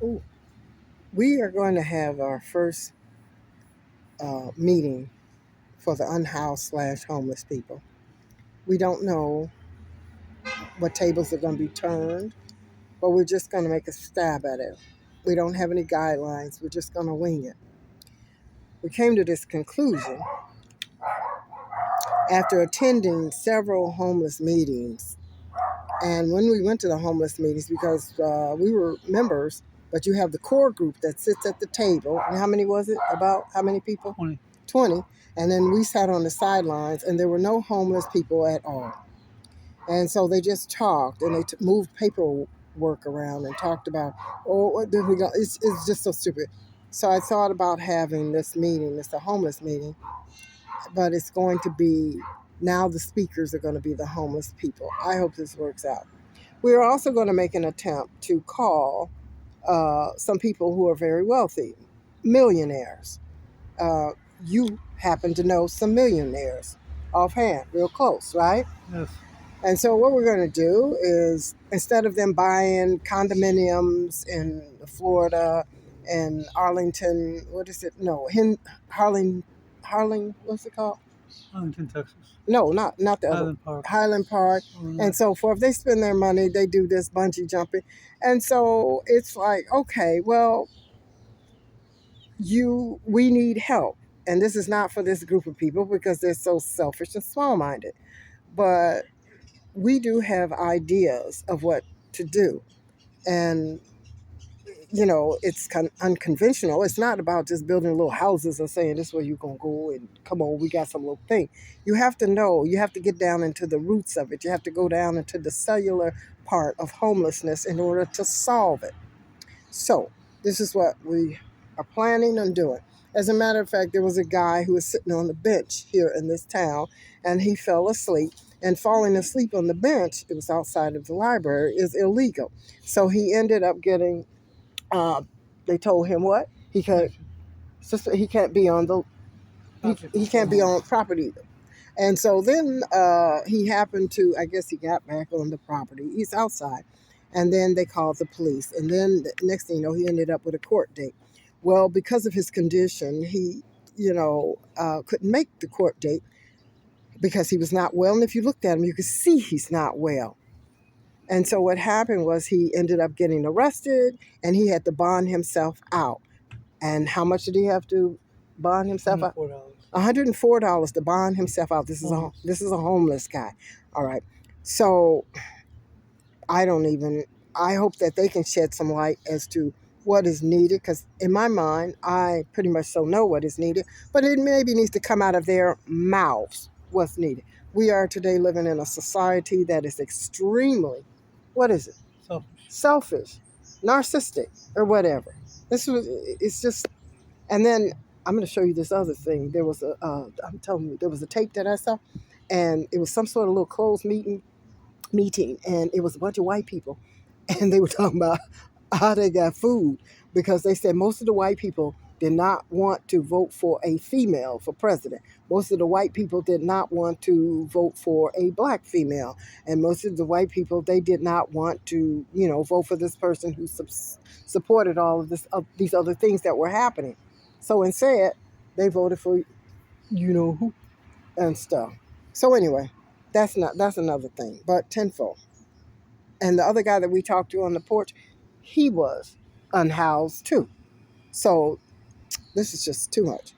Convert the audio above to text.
Ooh, we are going to have our first meeting for the unhoused slash homeless people. We don't know what tables are going to be turned, but we're just going to make a stab at it. We don't have any guidelines. We're just going to wing it. We came to this conclusion after attending several homeless meetings. And when we went to the homeless meetings, because we were members, but you have the core group that sits at the table. And how many was it? About how many people? 20. 20. And then we sat on the sidelines, and there were no homeless people at all. And so they just talked, and they moved paperwork around and talked about, oh, what did we go? It's just so stupid. So I thought about having this meeting. It's a homeless meeting, but it's going to be, now the speakers are going to be the homeless people. I hope this works out. We're also going to make an attempt to call some people who are very wealthy, millionaires. Uh, you happen to know some millionaires offhand, real close, right? Yes. And so what we're going to do is, instead of them buying condominiums in Florida and Arlington, what is it? No, Harling, what's it called? Arlington, Texas. No, not the other. Highland Park. Highland Park. And so forth. They spend their money, they do this bungee jumping. And so it's like, okay, well, we need help. And this is not for this group of people because they're so selfish and small minded. But we do have ideas of what to do. And it's unconventional. It's not about just building little houses and saying this is where you're going to go and come on, we got some little thing. You have to know, you have to get down into the roots of it. You have to go down into the cellular part of homelessness in order to solve it. So this is what we are planning on doing. As a matter of fact, there was a guy who was sitting on the bench here in this town, and he fell asleep. And falling asleep on the bench, it was outside of the library, is illegal. So he ended up getting they told him what he can't be on he can't be on property. And so then he happened to, I guess he got back on the property. He's outside. And then they called the police. And then the next thing you know, he ended up with a court date. Well, because of his condition, he couldn't make the court date because he was not well. And if you looked at him, you could see he's not well. And so what happened was he ended up getting arrested, and he had to bond himself out. And how much did he have to bond himself out? $104 to bond himself out. This is a homeless guy. All right. So I hope that they can shed some light as to what is needed, because in my mind, I pretty much so know what is needed, but it maybe needs to come out of their mouths what's needed. We are today living in a society that is extremely, what is it? Selfish, narcissistic, or whatever. It's just, and then I'm going to show you this other thing. I'm telling you, there was a tape that I saw, and it was some sort of little closed meeting, and it was a bunch of white people, and they were talking about how they got food, because they said most of the white people did not want to vote for a female for president. Most of the white people did not want to vote for a black female. And most of the white people, they did not want to, vote for this person who supported all of these other things that were happening. So instead, they voted for who and stuff. So anyway, that's another thing. But tenfold. And the other guy that we talked to on the porch, he was unhoused too. So this is just too much.